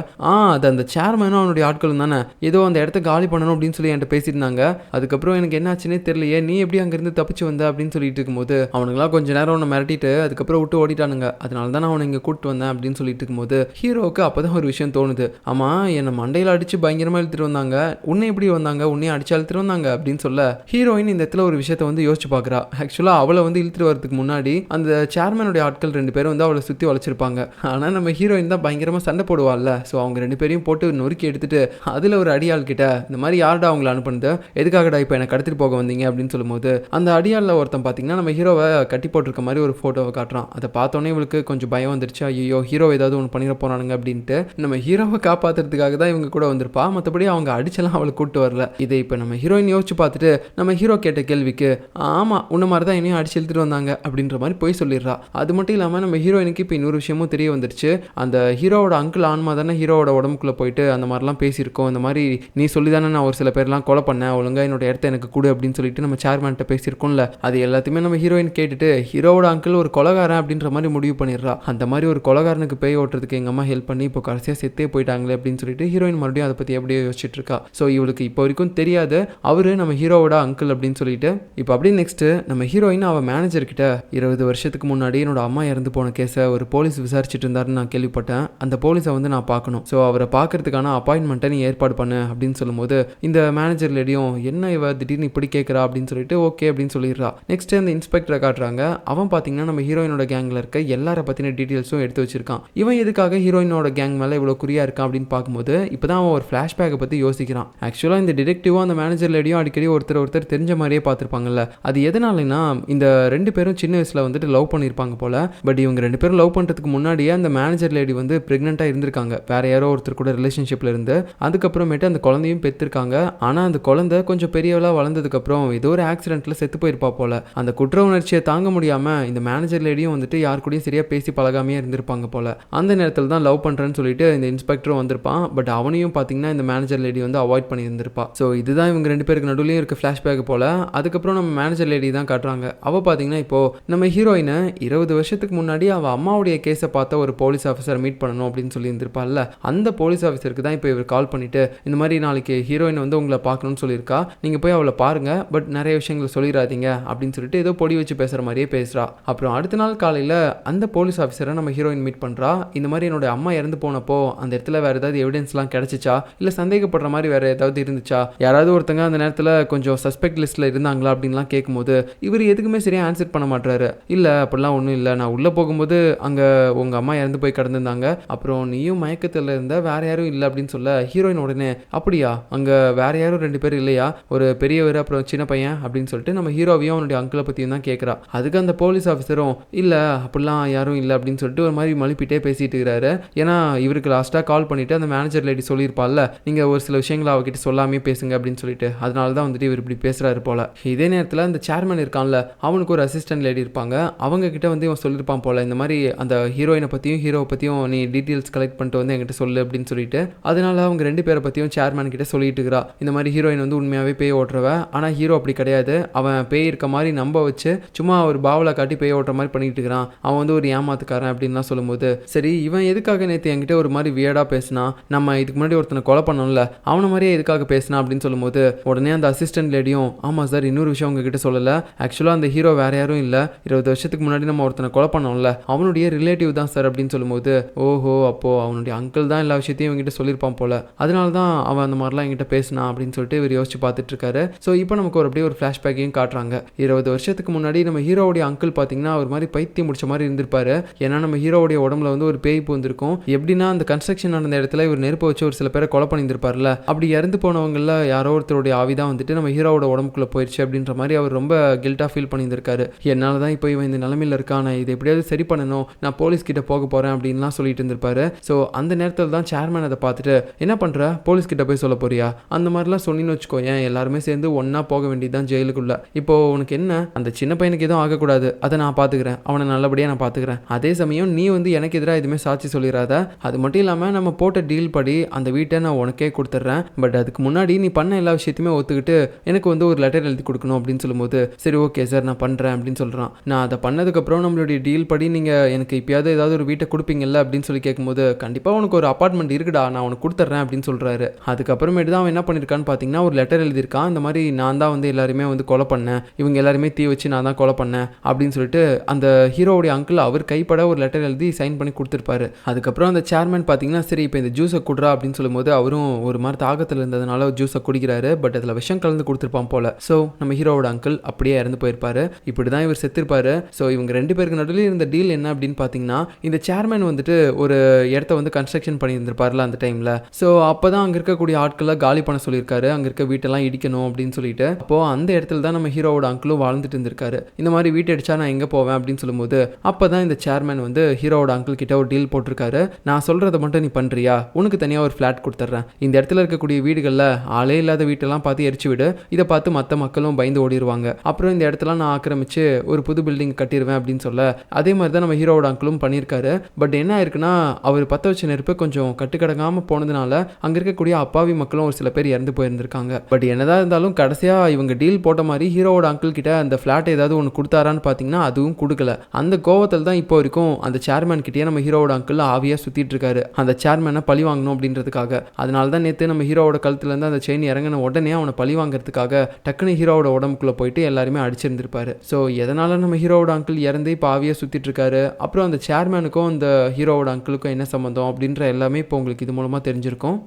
அது அந்த சேர்மேனும் அவனுடைய ஆட்களும் தானே, ஏதோ அந்த இடத்த காலி பண்ணணும் அப்படின்னு சொல்லி என்கிட்ட பேசியிருந்தாங்க. அதுக்கப்புறம் எனக்கு என்ன ஆச்சுன்னே தெரியலையே, நீ எப்படி அங்கிருந்து தப்பிச்சு வந்த அப்படின்னு சொல்லிட்டு இருக்கும்போது அவனுங்களாம் கொஞ்ச நேரம் அவனை மிரட்டிட்டு அதுக்கப்புறம் விட்டு ஓடிட்டானுங்க. அதனால தான் நான் அவனை இங்கே கூப்பிட்டு வந்தேன் அப்படின்னு சொல்லிட்டு இருக்கும்போது ஹீரோவுக்கு அப்பதான் ஒரு விஷயம் தோணுது. ஆமா என்னை மண்டையில் அடிச்சு பயங்கரமா இழுத்துட்டு வந்தாங்க, உன்னை எப்படி வந்தாங்க, உன்னையும் அடிச்சு இழுத்துட்டு வந்தாங்க அப்படின்னு சொல்ல ஹீரோயின் இந்த இடத்துல ஒரு விஷயத்த வந்து யோசிச்சு பார்க்குறா. ஆக்சுவலா அவளை வந்து இழுத்துட்டு வரதுக்கு முன்னாடி அந்த சேர்மேனுடைய ஆட்கள் 2 பேரும் வந்து அவளை சுற்றி வளைச்சிருப்பாங்க. ஆனால் நம்ம ஹீரோயின் ஹீரோயின் தான் பயங்கரமாக சண்டை போடுவாள்ல, ஸோ அவங்க 2 பேரையும் போட்டு நொறுக்கி எடுத்துட்டு அதில் ஒரு அடியாள் கிட்ட இந்த மாதிரி யார்டா அவங்கள அனுப்புனது, எதுக்காகடா இப்போ என்னை கடத்திட்டு போக வந்தீங்க அப்படின்னு சொல்லும்போது அந்த அடியாளில் ஒருத்தன் பார்த்தீங்கன்னா நம்ம ஹீரோவை கட்டி போட்டிருக்க மாதிரி ஒரு ஃபோட்டோவை காட்டுறான். அதை பார்த்தோன்னே இவளுக்கு கொஞ்சம் பயம் வந்துருச்சு. ஐயோ ஹீரோ ஏதாவது ஒன்று பண்ணிட போறானுங்க அப்படின்ட்டு நம்ம ஹீரோவை காப்பாற்றுறதுக்காக தான் இவங்க கூட வந்திருப்பா, மற்றபடி அவங்க அடிச்செல்லாம் அவளை கூப்பிட்டு வரல. இதை இப்போ நம்ம ஹீரோயின் யோசிச்சு பார்த்துட்டு நம்ம ஹீரோ கேட்ட கேள்விக்கு ஆமாம் உன்ன மாதிரி தான் என்னையும் அடிச்சு இழுத்துட்டு வந்தாங்க அப்படின்ற மாதிரி போய் சொல்லிடுறா. அது மட்டும் இல்லாமல் நம்ம ஹீரோயினுக்கு இப்போ இன்னொரு விஷயமும் தெரிய வந்துருச்சு. அந்த ஹீரோவோட அங்கிள் ஆன்மா தானே ஹீரோவோட உடம்புக்குள்ளே போயிட்டு அந்த மாதிரிலாம் பேசியிருக்கோம். இந்த மாதிரி நீ சொல்லி தானே நான் ஒரு சில பேர்லாம் கொலை பண்ணேன், ஒழுங்கா என்னோட இடத்த எனக்கு கொடு அப்படின்னு சொல்லிட்டு நம்ம சேர்மேன்ட்ட பேசியிருக்கோம்ல, அது எல்லாத்தையுமே நம்ம ஹீரோயின் கேட்டுட்டு ஹீரோவோட அங்கிள் ஒரு கொலைகாரன் அப்படின்ற மாதிரி முடிவு பண்ணிடுறா. அந்த மாதிரி ஒரு கொலைகாரனுக்கு பேய் ஓட்டுறதுக்கு எங்கள் அம்மா ஹெல்ப் பண்ணி இப்போ கடைசியாக செத்தே போயிட்டாங்களே அப்படின்னு சொல்லிட்டு ஹீரோயின் மறுபடியும் அதை பற்றி எப்படியோ யோசிச்சுட்டு இருக்கா. ஸோ இவளுக்கு இப்போ வரைக்கும் தெரியாது அவரு நம்ம ஹீரோவோட அங்கிள் அப்படின்னு சொல்லிட்டு. இப்போ அப்படியே நெக்ஸ்ட் நம்ம ஹீரோயின் அவள் மேனேஜர் கிட்ட 20 வருஷத்துக்கு முன்னாடி என்னோட அம்மா இறந்து போன கேஸை ஒரு போலீஸ் விசாரிச்சுட்டு இருந்தாருன்னு நான் கேள்விப்பட்டேன், அந்த போலீஸை வந்து நான் பார்க்கணும், ஸோ அவரை பார்க்கறதுக்கான அப்பாயின்மெண்ட்டை நீ ஏற்பாடு பண்ணு அப்படின்னு சொல்லும்போது இந்த மேனேஜர் லேடியும் என்ன இவ திடீர்னு இப்படி கேட்குறா அப்படின்னு சொல்லிட்டு ஓகே அப்படின்னு சொல்லிடுறா. நெக்ஸ்ட் அந்த இன்ஸ்பெக்டரை காட்டுறாங்க. அவன் பார்த்தீங்கன்னா நம்ம ஹீரோயினோட கேங்கில் இருக்க எல்லாரை பற்றின டீட்டெயில்ஸும் எடுத்து வச்சிருக்கான். இவன் எதுக்காக ஹீரோயினோட கேங் மேலே இவ்வளோ குறியா இருக்கான் அப்படின்னு பார்க்கும்போது இப்போ தான் அவன் ஒரு ஃப்ளாஷ்பேக்கை பற்றி யோசிக்கிறான். ஆக்சுவலாக இந்த டிடெக்டிவும் அந்த மேனேஜர் லேடியும் அடிக்கடி ஒருத்தர் தெரிஞ்ச மாதிரியே பார்த்துருப்பாங்கல்ல, அது எதனாலனா இந்த 2 பேரும் சின்ன வயசில் வந்துட்டு லவ் பண்ணியிருப்பாங்க போல. பட் இவங்க 2 பேரும் லவ் பண்ணுறதுக்கு முன்னாடியே அந்த மேனேஜர் லேடி வந்து ப்ரெக்னெண்ட்டாக இருந்திருக்காங்க வேற யாரோ ஒருத்தர் கூட ரிலேஷன்ஷிப்பில் இருந்து. அதுக்கப்புறமேட்டு அந்த குழந்தையும் பெற்றிருக்காங்க. ஆனால் அந்த குழந்தை கொஞ்சம் பெரியவளாக வளர்ந்ததுக்கப்புறம் ஏதோ ஒரு ஆக்சிடென்ட்டில் செத்து போயிருப்பா போல. அந்த குற்ற உணர்ச்சியை தாங்க முடியாமல் இந்த மேனேஜர் லேடியும் வந்துட்டு யார் கூடயும் சரியாக பேசி பழகாமையே இருந்திருப்பாங்க போல. அந்த நேரத்தில் தான் லவ் பண்ணுறேன்னு சொல்லிட்டு இந்த இன்ஸ்பெக்டரும் வந்திருப்பான். பட் அவனையும் பார்த்தீங்கன்னா இந்த மேனேஜர் லேடி வந்து அவாய்ட் பண்ணி இருந்திருப்பா. ஸோ இதுதான் இவங்க 2 பேருக்கு நடுவுலையும் இருக்க ஃப்ளாஷ்பேக் போல. அதுக்கப்புறம் நம்ம மேனேஜர் லேடி தான் காட்டுறாங்க. அவள் பார்த்தீங்கன்னா இப்போ நம்ம ஹீரோயினை 20 வருஷத்துக்கு முன்னாடி அவள் அம்மாவுடைய கேஸை பார்த்த ஒரு போலீஸ் ஆஃபீஸர் மீட் பண்ணணும் அப்படின்னு சொல்லி இருந்திருப்பாள்ல, அந்த போலீஸ் ஆஃபீஸருக்கு தான் இப்போ இவர் கால் பண்ணிட்டு இந்த மாதிரி நாளைக்கு ஹீரோயின் வந்து உங்களை பார்க்கணும்னு சொல்லியிருக்கா, நீங்கள் போய் அவளை பாருங்க, பட் நிறைய விஷயங்களை சொல்லிடாதீங்க அப்படின்னு சொல்லிட்டு ஏதோ பொடி வச்சு பேசுகிற மாதிரியே பேசுகிறா. அப்புறம் அடுத்த நாள் காலையில் அந்த போலீஸ் ஆஃபீஸரை நம்ம ஹீரோயின் மீட் பண்ணுறா. இந்த மாதிரி என்னோட அம்மா இறந்து போனப்போ அந்த இடத்துல வேறு ஏதாவது எவிடன்ஸ்லாம் கிடைச்சிச்சா, இல்லை சந்தேகப்படுற மாதிரி வேறு ஏதாவது இருந்துச்சா, யாராவது ஒருத்தங்க அந்த நேரத்தில் கொஞ்சம் சஸ்பெக்ட் லிஸ்ட்டில் இருந்தாங்களா அப்படின்லாம் கேட்கும்போது இவர் எதுக்குமே சரியாக ஆன்சர் பண்ண மாட்டாரு. இல்லை அப்படிலாம் ஒன்றும் இல்லை, நான் உள்ளே போகும்போது அங்கே உங்கள் அம்மா இறந்து போய் கிடந்திருந்தாங்க, அப்புறம் நீயும் மயக்கத்தில் இருந்த வேற யாரும் இல்லை அப்படின்னு சொல்ல ஹீரோயின் உடனே அப்படியா அங்கே வேற யாரும் 2 பேர் இல்லையா, ஒரு பெரியவர் அப்புறம் சின்ன பையன் அப்படின்னு சொல்லிட்டு நம்ம ஹீரோவையும் அவனுடைய அங்கிளை பற்றியும் தான் கேட்குறா. அதுக்கு அந்த போலீஸ் ஆஃபீஸரும் இல்லை அப்படிலாம் யாரும் இல்லை அப்படின்னு சொல்லிட்டு ஒரு மாதிரி மழுப்பிட்டே பேசிட்டு இருக்கிறாரு. ஏன்னா இவருக்கு லாஸ்ட்டாக கால் பண்ணிட்டு அந்த மேனேஜர் லேடி சொல்லியிருப்பாள்ல, நீங்கள் ஒரு சில விஷயங்களை அவகிட்ட சொல்லாமே பேசுங்க அப்படின்னு சொல்லிட்டு, அதனால தான் வந்துட்டு இவர் இப்படி பேசுகிறாரு போல. இதே நேரத்தில் அந்த சேர்மன் இருக்கான்ல, அவனுக்கு ஒரு அசிஸ்டன்ட் லேடி இருப்பாங்க. அவங்க கிட்ட வந்து இவன் சொல்லியிருப்பான் போல, இந்த மாதிரி அந்த ஹீரோயினை பற்றியும் ஹீரோவை பற்றியும் நீ டீட்டெயில்ஸ் கலெக்ட் பண்ணிட்டு வந்து என்கிட்ட சொல்லு அப்படின்னு சொல்லிட்டு, அதனால அவங்க 2 பேரை பற்றியும் சேர்மன் கிட்ட சொல்லிட்டு இருக்கிறா. இந்த மாதிரி ஹீரோயின் வந்து உண்மையாகவே பேய் ஓட்டுறவ, ஆனால் ஹீரோ அப்படி கிடையாது, அவன் பேய் இருக்க மாதிரி நம்ப வச்சு சும்மா ஒரு பாவலை காட்டி பேய் ஓட்டுற மாதிரி பண்ணிட்டு இருக்கிறான், அவன் வந்து ஒரு ஏமாத்துக்காரன் அப்படின்லாம் சொல்லும்போது, சரி இவன் எதுக்காக நேற்று என்கிட்ட ஒரு மாதிரி வியர்டாக பேசினா, நம்ம இதுக்கு முன்னாடி ஒருத்தனை கொலை பண்ணோம்ல அவனை மாதிரியே எதுக்காக பேசினா அப்படின்னு சொல்லும்போது உடனே அந்த அசிஸ்டன்ட் லேடியும் ஆமாம் சார் இன்னொரு விஷயம் உங்ககிட்ட சொல்லலை, ஆக்சுவலாக அந்த ஹீரோ வேற யாரும் இல்லை, 20 வருஷத்துக்கு முன்னாடி நம்ம ஒருத்தனை கொலை பண்ணோம்ல அவனுடைய ரிலேட்டிவ் தான் சார் அப்படின்னு சொல்லும்போது, ஓஹோ அப்போ அவனுடைய அங்கிள் தான் எல்லா விஷயத்தையும் இவங்ககிட்ட சொல்லியிருப்பான் போல, அதனால தான் அவன் அந்த மாதிரிலாம் என்கிட்ட பேசினா அப்படின்னு சொல்லிட்டு இவர் யோசிச்சு பார்த்துட்டு இருக்காரு. ஸோ இப்போ நமக்கு ஒரு அப்படியே ஒரு ஃப்ளாஷ்பேக்கையும் காட்டுறாங்க. 20 வருஷத்துக்கு முன்னாடி நம்ம ஹீரோவுடைய அங்கிள் பார்த்தீங்கன்னா ஒரு மாதிரி பைத்தியம் முடிச்ச மாதிரி இருந்திருப்பாரு. ஏன்னா நம்ம ஹீரோவுடைய உடம்புல வந்து ஒரு பேய் பூந்திருக்கும். எப்படின்னா அந்த கன்ஸ்ட்ரக்ஷன் நடந்த இடத்துல இவர் நெருப்பு வச்சு ஒரு சில பேரை கொலை பண்ணியிருந்திருப்பார்ல, அப்படி இறந்து போனவங்கள யாரோ ஒருத்தருடைய ஆவிதான் வந்துட்டு நம்ம ஹீரோவோட உடம்புக்குள்ள போயிடுச்சு அப்படின்ற மாதிரி அவர் ரொம்ப கில்ட்டாக ஃபீல் பண்ணியிருந்திருக்காரு. என்னால் தான் இப்போ இவன் இந்த நிலைமையில் இருக்கான், இதை எப்படியாவது சரி பண்ணணும், நான் போலீஸ் கிட்ட போக போகிறேன் அப்படின்லாம் சொல்லிட்டு இருந்திருப்பாரு. ஸோ அந்த நேரத்தில் தான் சேர்மேன் அதை பார்த்துட்டு என்ன பண்ணுற, போலீஸ் கிட்ட போய் சொல்ல போறியா, அந்த மாதிரிலாம் சொன்னின்னு வச்சுக்கோ, ஏன் எல்லாருமே சேர்ந்து ஒன்றா போக வேண்டியதுதான் ஜெயிலுக்குள்ள, இப்போ உனக்கு என்ன அந்த சின்ன பையனுக்கு எதுவும் ஆகக்கூடாது, அதை நான் பார்த்துக்கிறேன், அவனை நல்லபடியாக நான் பார்த்துக்கிறேன், அதே சமயம் நீ வந்து எனக்கு எதிராக எதுவுமே சாட்சி சொல்லிடாத, அது மட்டும் இல்லாமல் நம்ம போட்ட டீல் படி அந்த வீட்டை நான் உனக்கே கொடுத்துட்றேன், பட் அதுக்கு முன்னாடி நீ பண்ண எல்லா விஷயத்தையுமே ஒத்துக்கிட்டு எனக்கு வந்து ஒரு லெட்டர் எழுதி கொடுக்கணும் அப்படின்னு சொல்லும்போது, சரி ஓகே சார் நான் பண்ணுறேன் அப்படின்னு சொல்கிறான். நான் அதை பண்ணதுக்கப்புறம் நம்மளுடைய டீல் படி நீங்கள் எனக்கு இப்போயாவது ஏதாவது ஒரு வீட்டை கொடுப்பீங்கல்ல அப்படின்னு சொல்லி கேட்கும்போது, கண்டிப்பாக உனக்கு ஒரு அப்பார்ட்மெண்ட் இருக்குடா நான் உனக்கு கொடுத்துட்றேன் அப்படின்னு சொல்கிறாரு. அதுக்கப்புறமேட்டு தான் அவன் என்ன பண்ணியிருக்கான்னு பார்த்தீங்கன்னா ஒரு லெட்டர் எழுதியிருக்கான். இந்த மாதிரி நான் தான் வந்து எல்லாருமே வந்து கொலை பண்ணேன், இவங்க எல்லாருமே தீ வச்சு நான் தான் கொலை பண்ணேன் அப்படின்னு சொல்லிட்டு அந்த ஹீரோவுடைய அங்கிள் அவர் கைப்பட ஒரு லெட்டர் எழுதி சைன் பண்ணி கொடுத்துருப்பாரு. அதுக்கப்புறம் அந்த சேர்மேன் பார்த்தீங்கன்னா சரி இப்போ இந்த ஜூஸை குடுறா அப்படின்னு சொல்லும்போது அவரும் ஒரு மாதிரி தாகத்தில் இருந்ததுனால ஜூஸை குடிக்கிறாரு. பட் அதில் விஷம் கலந்து கொடுத்துருப்பான் போல. ஸோ நம்ம ஹீரோவோட அங்கிள் அப்படியே இறந்து போயிருப்பாரு. இப்படி தான் இவர் செத்துருப்பாரு. ஸோ இவங்க 2 பேருக்கு நடுவில் இருந்த டீல் என்ன அப்படின்னு பார்த்தீங்கன்னா இந்த சேர்மேன் வந்துட்டு வந்துட்டு ஒரு இடத்த வந்து கன்ஸ்ட்ரக்ஷன் பண்ணியிருந்திருப்பார்ல அந்த டைமில். ஸோ அப்போ தான் அங்கே இருக்கக்கூடிய ஆட்களை காலி பண்ண சொல்லியிருக்காரு, அங்கே இருக்க வீட்டெல்லாம் இடிக்கணும் அப்படின்னு சொல்லிட்டு. அப்போது அந்த இடத்துல தான் நம்ம ஹீரோவோட அங்கிளும் வாழ்ந்துட்டு இருந்திருக்காரு. இந்த மாதிரி வீட்டை அடிச்சா நான் எங்கே போவேன் அப்படின்னு சொல்லும்போது அப்போ தான் இந்த சேர்மேன் வந்து ஹீரோவோட அங்கிள் கிட்ட ஒரு டீல் போட்டிருக்காரு. நான் சொல்கிறத மட்டும் நீ பண்ணுறியா, உனக்கு தனியாக ஒரு ஃப்ளாட் கொடுத்துட்றேன், இந்த இடத்துல இருக்கக்கூடிய வீடுகளில் ஆளே இல்லாத வீட்டெல்லாம் பார்த்து எரிச்சு விடு, இதை பார்த்து மற்ற மக்களும் பயந்து ஓடிடுவாங்க, அப்புறம் இந்த இடத்துல நான் ஆக்கிரமிச்சு ஒரு புது பில்டிங் கட்டிடுவேன் அப்படின்னு சொல்ல அதே மாதிரி தான் நம்ம ஹீரோவோட அங்கிளும் பண்ணியிருக்காரு. பட் என்ன ஆயிருக்குன்னா அவர் பற்ற வச்ச நெருப்பு கொஞ்சம் கட்டுக்கடங்காமல் போனதுனால அங்கே இருக்கக்கூடிய அப்பாவி மக்களும் ஒரு சில பேர் இறந்து போயிருந்திருக்காங்க. பட் என்னதான் இருந்தாலும் கடைசியாக இவங்க டீல் போட்ட மாதிரி ஹீரோவோட அங்கிள் கிட்ட அந்த ஃப்ளாட் ஏதாவது ஒன்று கொடுத்தாரான்னு பார்த்தீங்கன்னா அதுவும் கொடுக்கல. அந்த கோவத்தில் தான் இப்போ வரைக்கும் அந்த சேர்மேன் கிட்டே நம்ம ஹீரோவோட அங்கிள் ஆவியாக சுற்றிட்டு இருக்காரு, அந்த சேர்மேனை பழி வாங்கணும் அப்படின்றதுக்காக. அதனால தான் நேற்று நம்ம ஹீரோவோட கழுத்துலேருந்து அந்த செயின் இறங்கின உடனே அவனை பழி வாங்குறதுக்காக டக்குன்னு ஹீரோவோட உடம்புக்குள்ளே போயிட்டு எல்லாருமே அடிச்சிருந்திருப்பாரு. ஸோ எதனால நம்ம ஹீரோவோட அங்கிள் இறந்து இப்போ ஆவியாக சுற்றிட்டு இருக்காரு, அப்புறம் அந்த சேர்மேனுக்கும் அந்த ஹீரோவோட அங்கிளுக்கும் என்ன சம்மந்தம் அப்படின்ற எல்லாமே இப்போ உங்களுக்கு இது மூலமாக தெரிஞ்சிருக்கும்.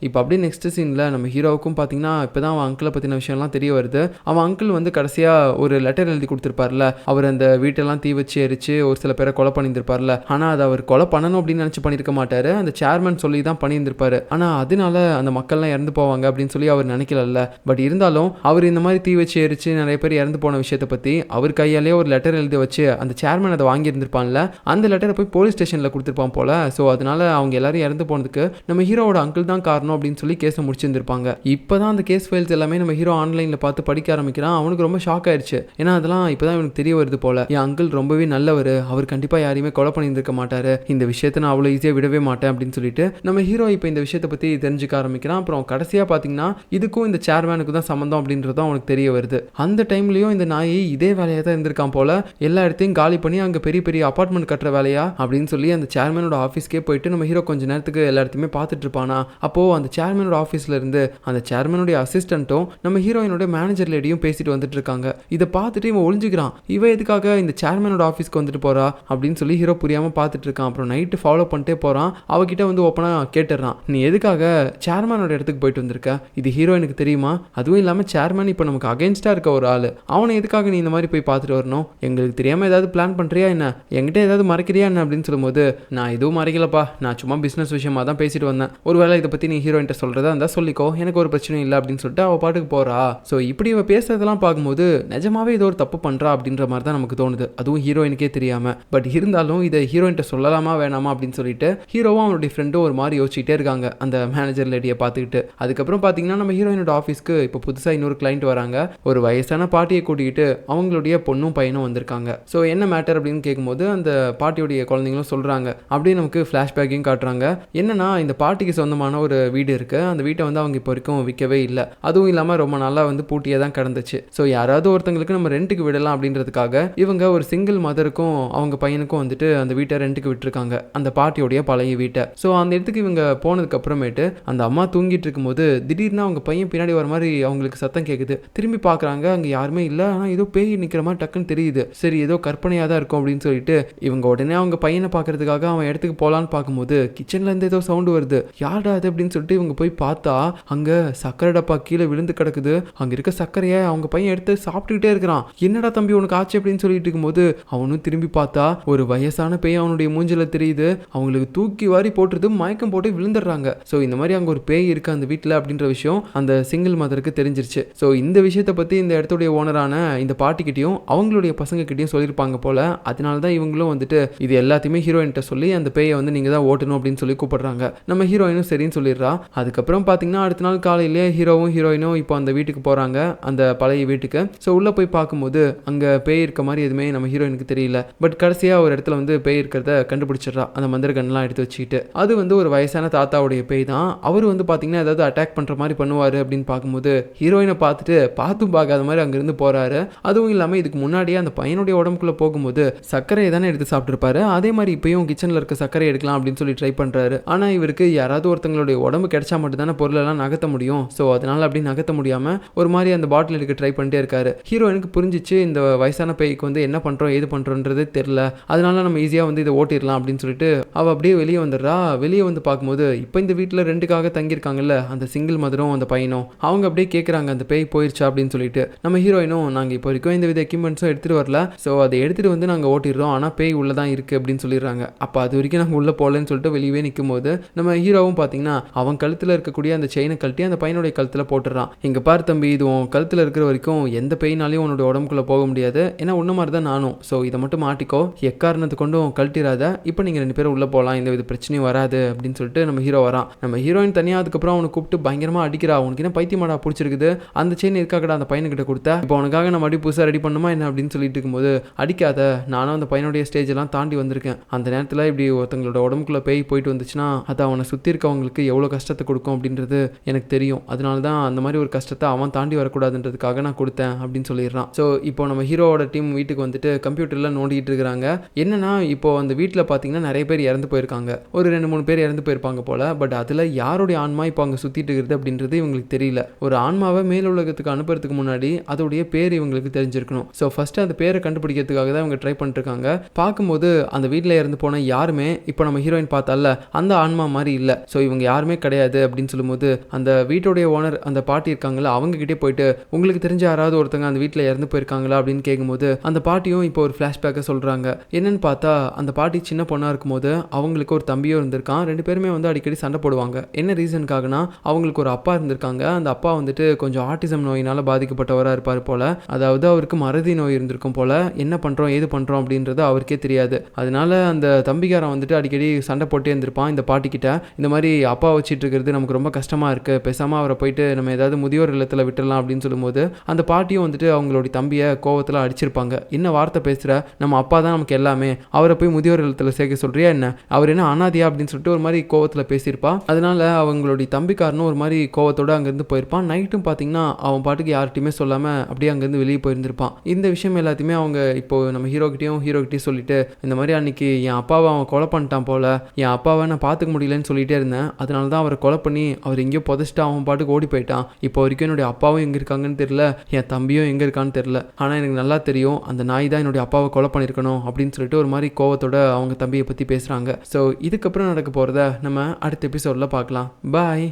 இப்போ அப்படியே நெக்ஸ்ட் சீனில் நம்ம ஹீரோவுக்கும் பார்த்தீங்கன்னா இப்போ தான் அவன் அங்கிளை பற்றின விஷயம்லாம் தெரிய வருது. அவன் அங்கிள் வந்து கடைசியாக ஒரு லெட்டர் எழுதி கொடுத்துருப்பார்ல, அவர் அந்த வீட்டெல்லாம் தீ வச்சு எரிச்சு ஒரு சில பேரை கொலை பண்ணியிருந்திருப்பார்ல. ஆனால் அதை அவர் கொலை பண்ணணும் அப்படின்னு நினச்சி பண்ணியிருக்க மாட்டார், அந்த சேர்மன் சொல்லி தான் பண்ணியிருந்திருப்பாரு. ஆனால் அதனால அந்த மக்கள்லாம் இறந்து போவாங்க அப்படின்னு சொல்லி அவர் நினைக்கல. பட் இருந்தாலும் அவர் இந்த மாதிரி தீ வச்சு எரிச்சு நிறைய பேர் இறந்து போன விஷயத்தை பற்றி அவர் கையாலேயே ஒரு லெட்டர் எழுதி வச்சு அந்த சேர்மன் அதை வாங்கியிருந்திருப்பான்ல, அந்த லெட்டரை போய் போலீஸ் ஸ்டேஷனில் கொடுத்துருப்பான் போல. ஸோ அதனால அவங்க எல்லாரும் இறந்து போனதுக்கு நம்ம ஹீரோவோட அங்கிள் தான் காரணம் அப்படின்னு சொல்லி கேஸை முடிச்சிருந்திருப்பாங்க. இப்போதான் அந்த கேஸ் ஃபைல்ஸ் எல்லாமே நம்ம ஹீரோ ஆன்லைனில் பார்த்து படிக்க ஆரம்பிக்கிறான். அவனுக்கு ரொம்ப ஷாக் ஆயிடுச்சு, ஏன்னா அதெல்லாம் இப்போதான் இவனுக்கு தெரிய வருது போல. என் அங்கிள் ரொம்பவே நல்லவர், அவர் கண்டிப்பாக யாரையுமே கொலை பண்ணியிருந்திருக்க மாட்டாரு, இந்த விஷயத்தை நான் அவ்வளோ ஈஸியாக விடவே மாட்டேன் அப்படின்னு சொல்லிட்டு நம்ம ஹீரோ இப்போ இந்த விஷயத்தை பற்றி தெரிஞ்சுக்க ஆரம்பிக்கிறான். அப்புறம் கடைசியாக பார்த்தீங்கன்னா இதுக்கும் இந்த சேர்மேனுக்கு தான் சம்மந்தம் அப்படின்றதும் அவனுக்கு தெரிய வருது. அந்த டைம்லையும் இந்த நாயை இதே வேலையாக தான் இருந்திருக்கான் போல, எல்லா இடத்தையும் காலி பண்ணி அங்கே பெரிய பெரிய அபார்ட்மெண்ட் கட்டுற வேலையா அப்படின்னு சொல்லி அந்த சேர்மேனோட ஆஃபீஸ்க்கே போயிட்டு நம்ம ஹீரோ கொஞ்ச நேரத்துக்கு எல்லா இடத்தையுமே பார்த்துட்டு இருப்பானா. அப்போது அந்த சேர்மேனோட ஆஃபீஸில் இருந்து அந்த சேர்மனுடைய அசிஸ்டண்ட்டும் நம்ம ஹீரோயினோட மேனேஜர் லேடியும் பேசிட்டு வந்துட்டு இருக்காங்க. இதை பார்த்துட்டு இவன் ஒளிஞ்சுக்கிறான், இவன் எதுக்காக இந்த சேர்மனோட ஆஃபீஸ்க்கு வந்துட்டு போறா அப்படின்னு சொல்லி ஹீரோ புரியாமல் பார்த்துட்டு இருக்கான். அப்புறம் நைட்டு ஃபாலோ பண்ணிட்டே போகிறான். அவகிட்ட வந்து ஓப்பனாக கேட்டுறான், நீ எதுக்காக சேர்மனோட இடத்துக்கு போயிட்டு வந்திருக்க, இது ஹீரோயினுக்கு தெரியுமா, அதுவும் இல்லாமல் சேர்மன் இப்போ நமக்கு அகேன்ஸ்டாக இருக்க ஒரு ஆள், அவனை எதுக்காக நீ இந்த மாதிரி போய் பார்த்துட்டு வரணும், எங்களுக்கு தெரியாமல் ஏதாவது பிளான் பண்ணுறியா என்ன, என்கிட்ட ஏதாவது மறைக்கிறியா என்ன அப்படின்னு சொல்லும்போது நான் எதுவும் மறைக்கலப்பா, நான் சும்மா பிஸ்னஸ் விஷயமா தான் பேசிட்டு வந்தேன், ஒருவேளை இதை பற்றி நீ ஹீரோயின்ட்ட சொல்கிறதா இருந்தால் சொல்லிக்கோ, எனக்கு ஒரு பிரச்சனையும் இல்லை அப்படின்னு சொல்லிட்டு அவள் பாட்டுக்கு போகிறா. ஸோ இப்படி இவ பேசுறதெல்லாம் பார்க்கும்போது நிஜமாவே ஏதோ ஒரு தப்பு பண்ணுறா அப்படின்ற மாதிரி தான் நமக்கு தோணுது, அதுவும் ஹீரோயினுக்கே தெரியாமல். பட் இருந்தாலும் இதை ஹீரோயின்ட்ட சொல்லலாமா வேணாமா அப்படின்னு சொல்லிட்டு ஹீரோவும் அவனுடைய ஃப்ரெண்டும் ஒரு மாதிரி யோசிச்சுட்டே இருக்காங்க அந்த மேனேஜர் லேடியை பார்த்துக்கிட்டு. அதுக்கப்புறம் பார்த்தீங்கன்னா நம்ம ஹீரோயினோட ஆஃபீஸ்க்கு இப்போ புதுசாக இன்னொரு கிளைண்ட் வராங்க. ஒரு வயசான பாட்டியை கூட்டிகிட்டு அவங்களுடைய பொண்ணும் பையனும் வந்திருக்காங்க. ஸோ என்ன மேட்டர் அப்படின்னு கேட்கும்போது அந்த பாட்டியோடைய குழந்தைங்களும் சொல்கிறாங்க. அப்படியே நமக்கு ஃப்ளாஷ்பேக்கையும் காட்டுறாங்க. என்னன்னா இந்த பாட்டிக்கு சொந்தமான ஒரு வீடு இருக்குது, அந்த வீட்டை வந்து அவங்க இப்போ வரைக்கும் விற்கவே இல்லை, அதுவும் இல்லாமல் ரொம்ப நாளாக வந்து பூட்டியே தான் கிடந்துச்சு. ஸோ யாராவது ஒருத்தங்களுக்கு நம்ம ரெண்ட்டுக்கு விடலாம் அப்படின்றதுக்காக இவங்க ஒரு சிங்கிள் மதருக்கும் அவங்க பையனுக்கும் வந்துட்டு அந்த வீட்டை ரெண்ட்டுக்கு விட்டுருக்காங்க, அந்த பாட்டியோடைய பழைய வீட்டை. ஸோ அந்த இடத்துக்கு இவங்க போனதுக்கு அப்புறமேட்டு அந்த அம்மா தூங்கிட்டு இருக்கும்போது திடீர்னு அவங்க பையன் பின்னாடி வர மாதிரி அவங்களுக்கு சத்தம் கேட்குது. திரும்பி பார்க்குறாங்க, அங்கே யாருமே இல்லை, ஆனால் ஏதோ பேய் நிற்கிற மாதிரி டக்குன்னு தெரியுது. சரி ஏதோ கற்பனையாக தான் இருக்கும் அப்படின்னு சொல்லிட்டு இவங்க உடனே அவங்க பையனை பார்க்கறதுக்காக அவன் இடத்துக்கு போகலான்னு பார்க்கும்போது கிச்சன்லேருந்து ஏதோ சவுண்டு வருது, யாரா அது அப்படின்னு சொல்லிட்டு இவங்க போய் பார்த்தா அங்கே சக்கரை டப்பா கீழே விழுந்து கிடக்குது. அங்கே இருக்க சர்க்கரையை அவங்க பையன் எடுத்து சாப்பிட்டுக்கிட்டே இருக்கிறான். என்னடா தம்பி உனக்கு ஆச்சு அப்படின்னு சொல்லிட்டு இருக்கும்போது அவனும் திரும்பி பார்த்தா ஒரு வயசான பேய் அவனுடைய மூஞ்சில தெரியுது. அவங்களுக்கு தூக்கி வாரி போட்டுறது, மயக்கம் போட்டு விழுந்துடுறாங்க. ஸோ இந்த மாதிரி அங்கே ஒரு பேய் இருக்கு அந்த வீட்டில் அப்படின்ற விஷயம் அந்த சிங்கிள் மதருக்கு தெரிஞ்சிருச்சு. ஸோ இந்த விஷயத்தை பற்றி இந்த இடத்துடைய ஓனரான இந்த பாட்டிக்கிட்டையும் அவங்களுடைய பசங்க கிட்டையும் சொல்லியிருப்பாங்க போல. அதனால தான் இவங்களும் வந்துட்டு இது எல்லாத்தையுமே ஹீரோயின்ட்ட சொல்லி அந்த பேயை வந்து நீங்கள் தான் ஓட்டணும் அப்படின்னு சொல்லி கூப்பிடுறாங்க. நம்ம ஹீரோயினும் சரின்னு சொல்லிடுறா. அதுக்கப்புறம் பார்த்தீங்கன்னா அடுத்த நாள் காலையிலே ஹீரோவும் ஹீரோயினும் இப்போ அந்த வீட்டுக்கு போகிறாங்க, அந்த பழைய வீட்டுக்கு. ஸோ உள்ளே போய் பார்க்கும்போது அங்கே பேய் இருக்க மாதிரி எதுவுமே நம்ம ஹீரோயினுக்கு தெரியல. பட் கடைசியாக ஒரு இடத்துல வந்து பேய் இருக்கிறத கண்டுபிடிச்சிடறா, அந்த மந்திரகன்லாம் எடுத்து வச்சுக்கிட்டு. அது வந்து ஒரு வயசான தாத்தாவுடைய பேய் தான். அவர் வந்து பார்த்தீங்கன்னா ஏதாவது அட்டாக் பண்ணுற மாதிரி பண்ணுவார் அப்படின்னு பார்க்கும்போது ஹீரோயினை பார்த்துட்டு பார்த்தும் பார்க்காத மாதிரி அங்கேருந்து போகிறாரு. அதுவும் இல்லாமல் இதுக்கு முன்னாடியே அந்த பையனுடைய உடம்புக்குள்ளே போகும்போது சர்க்கரையை தானே எடுத்து சாப்பிட்ருப்பாரு, அதே மாதிரி இப்பயும் கிச்சனில் இருக்க சர்க்கரை எடுக்கலாம் அப்படின்னு சொல்லி ட்ரை பண்ணுறாரு. ஆனால் இவருக்கு யாராவது ஒருத்தங்களுடைய உடம்பு உடம்பு கிடைச்சா மட்டும் தானே பொருளெல்லாம் நகர்த்த முடியும். ஸோ அதனால அப்படி நகர்த்த முடியாமல் ஒரு மாதிரி அந்த பாட்டில் எடுக்க ட்ரை பண்ணிட்டே இருக்காரு. ஹீரோயினுக்கு புரிஞ்சிச்சு இந்த வயசான பேய்க்கு வந்து என்ன பண்ணுறோம் ஏது பண்ணுறோன்றதே தெரில, அதனால நம்ம ஈஸியாக வந்து இதை ஓட்டிடலாம் அப்படின்னு சொல்லிட்டு அவள் அப்படியே வெளியே வந்துடுறா. வெளியே வந்து பார்க்கும்போது இப்போ இந்த வீட்டில் ரெண்டுக்காக தங்கியிருக்காங்கல்ல அந்த சிங்கிள் மதரும் அந்த பையனும், அவங்க அப்படியே கேட்குறாங்க அந்த பேய் போயிடுச்சா அப்படின்னு சொல்லிட்டு. நம்ம ஹீரோயினும் நாங்கள் இப்போ வரைக்கும் இந்த வித எக்யூப்மெண்ட்ஸும் எடுத்துகிட்டு வரல, ஸோ அதை எடுத்துகிட்டு வந்து நாங்கள் ஓட்டிடுறோம், ஆனால் பேய் உள்ளே தான் இருக்குது அப்படின்னு சொல்லிடுறாங்க. அப்போ அது வரைக்கும் நாங்கள் உள்ளே போகலன்னு சொல்லிட்டு வெளியே நிற்கும் போது நம்ம ஹீரோவும் பார்த்தீங்கன்னா அவன் கழுத்தில் இருக்கக்கூடிய அந்த செயினை கழட்டி அந்த பையனுடைய கழுத்தில் போட்டுறான். இங்கே பாரு தம்பி, இது உன் கழுத்தில் இருக்கிற வரைக்கும் எந்த பெயினாலையும் உன்னோட உடம்புக்குள்ளே போக முடியாது, ஏன்னா உன்ன மாதிரி தான் நானும், ஸோ இதை மட்டும் மாட்டிக்கோ, எக்காரணத்தை கொண்டும் கழட்டிடாத, இப்போ நீங்கள் 2 பேரும் உள்ளே போகலாம், இந்த வித பிரச்சனையும் வராது அப்படின்னு சொல்லிட்டு நம்ம ஹீரோ வரான். நம்ம ஹீரோயின் தனியாக அதுக்கப்புறம் அவனை கூப்பிட்டு பயங்கரமாக அடிக்கிறா. உனக்கு என்ன பைத்தியமாடா பிடிச்சிருக்குது, அந்த செயின் இருக்காக்கடா அந்த பையனுக்கிட்ட கொடுத்த, இப்போ உனக்காக நம்ம அடி புதுசாக ரெடி பண்ணுமா என்ன அப்படின்னு சொல்லிட்டு இருக்கும்போது, அடிக்காத, நானும் அந்த பையனுடைய ஸ்டேஜ் எல்லாம் தாண்டி வந்திருக்கேன், அந்த நேரத்தில் இப்படி ஒருத்தங்களோட உடம்புக்குள்ளே பேய் போயிட்டு வந்துச்சுன்னா அது அவனை சுற்றி இருக்கவங்களுக்கு எவ்வளோ கஷ்டத்தை கொடுக்கும் அப்படின்றது எனக்கு தெரியும், அதனால தான் அந்த மாதிரி ஒரு கஷ்டத்தை அவன் தாண்டி வரக்கூடாதுன்றதுக்காக நான் கொடுத்தேன் அப்படின்னு சொல்லிடுறான். ஸோ இப்போ நம்ம ஹீரோவோட டீம் வீட்டுக்கு வந்துட்டு கம்ப்யூட்டரில் நோண்டிகிட்டு இருக்கிறாங்க. என்னன்னா இப்போ அந்த வீட்டில் பார்த்தீங்கன்னா நிறைய பேர் இறந்து போயிருக்காங்க, ஒரு 2-3 பேர் இறந்து போயிருப்பாங்க போல. பட் அதில் யாருடைய ஆன்மா இப்போ அங்கே சுற்றிட்டு இருக்கிறது அப்படின்றது இவங்களுக்கு தெரியல. ஒரு ஆன்மாவை மேல் உலகத்துக்கு அனுப்புறதுக்கு முன்னாடி அதோடைய பேர் இவங்களுக்கு தெரிஞ்சிருக்கணும். ஸோ ஃபர்ஸ்ட் அந்த பேரை கண்டுபிடிக்கிறதுக்காக தான் இவங்க ட்ரை பண்ணிட்டு இருக்காங்க. பார்க்கும்போது அந்த வீட்டில் இறந்து போன யாருமே இப்போ நம்ம ஹீரோயின் பார்த்தால அந்த ஆன்மா மாதிரி இல்லை. ஸோ இவங்க யாருமே கிடையாது அப்படின்னு சொல்லும்போது அந்த வீட்டுடைய ஓனர் அந்த பாட்டி இருக்காங்களா அவங்க கிட்டே போயிட்டு உங்களுக்கு தெரிஞ்ச யாராவது ஒருத்தங்க அந்த வீட்டில் இறந்து போயிருக்காங்களா அப்படின்னு கேட்கும்போது அந்த பாட்டியும் இப்போ ஒரு ஃப்ளாஷ்பேக்கை சொல்கிறாங்க. என்னன்னு பார்த்தா அந்த பாட்டி சின்ன பொண்ணாக இருக்கும்போது அவங்களுக்கு ஒரு தம்பியும் இருந்திருக்கான். 2 பேருமே வந்து அடிக்கடி சண்டை போடுவாங்க. என்ன ரீசனுக்காகனா அவங்களுக்கு ஒரு அப்பா இருந்திருக்காங்க. அந்த அப்பா வந்துட்டு கொஞ்சம் ஆட்டிசம் நோயினால் பாதிக்கப்பட்டவராக இருப்பார் போல, அதாவது அவருக்கு மறதி நோய் இருந்திருக்கும் போல. என்ன பண்ணுறோம் ஏது பண்ணுறோம் அப்படின்றது அவருக்கே தெரியாது. அதனால அந்த தம்பிக்காரன் வந்துட்டு அடிக்கடி சண்டை போட்டே இருந்திருப்பான் இந்த பாட்டிக்கிட்ட. இந்த மாதிரி அப்பா வச்சிட்டு இருக்கிறது நமக்கு ரொம்ப கஷ்டமாக இருக்குது, பேசாமல் அவரை போயிட்டு நம்ம ஏதாவது முதியோர் இல்லத்தில் விட்டுடலாம் அப்படின்னு சொல்லும்போது அந்த பாட்டியும் வந்துட்டு அவங்களுடைய தம்பியை கோவத்தில் அடிச்சிருப்பாங்க. என்ன வார்த்தை பேசுகிற, நம்ம அப்பா தான் நமக்கு எல்லாமே, அவரை போய் முதியோர் இல்லத்தில் சேர்க்க சொல்கிறியா என்ன, அவர் என்ன அனாதியா அப்படின்னு சொல்லிட்டு ஒரு மாதிரி கோவத்தில் பேசியிருப்பா. அதனால அவங்களுடைய தம்பிக்காரனும் ஒரு மாதிரி கோவத்தோடு அங்கேருந்து போயிருப்பான். நைட்டும் பார்த்தீங்கன்னா அவன் பாட்டுக்கு யார்கிட்டையுமே சொல்லாமல் அப்படியே அங்கேருந்து வெளியே போயிருந்திருப்பான். இந்த விஷயம் எல்லாத்தையுமே அவங்க இப்போ நம்ம ஹீரோகிட்டையும் சொல்லிட்டு இந்த மாதிரி அன்னைக்கு என் அப்பாவை அவன் கொலை பண்ணிட்டான் போல, என் அப்பாவை நான் பார்த்துக்க முடியலன்னு சொல்லிட்டே இருந்தேன், அதனால தான் அவரை கொலை பண்ணி அவர் எங்கேயோ புதைச்சிட்டு அவன் பாட்டுக்கு ஓடி போயிட்டான். இப்போ வரைக்கும் என்னுடைய அப்பாவும் எங்கே இருக்காங்கன்னு தெரியல, என் தம்பியும் எங்கே இருக்கான்னு தெரியல, ஆனால் எனக்கு நல்லா தெரியும் அந்த நாய் தான் என்னுடைய அப்பாவை கொலை பண்ணியிருக்கணும் அப்படின்னு சொல்லிட்டு ஒரு மாதிரி கோவத்தோட அவங்க தம்பியை பற்றி பேசுகிறாங்க. ஸோ இதுக்கப்புறம் நடக்க போகிறத நம்ம அடுத்த எபிசோடில் பார்க்கலாம். பாய்.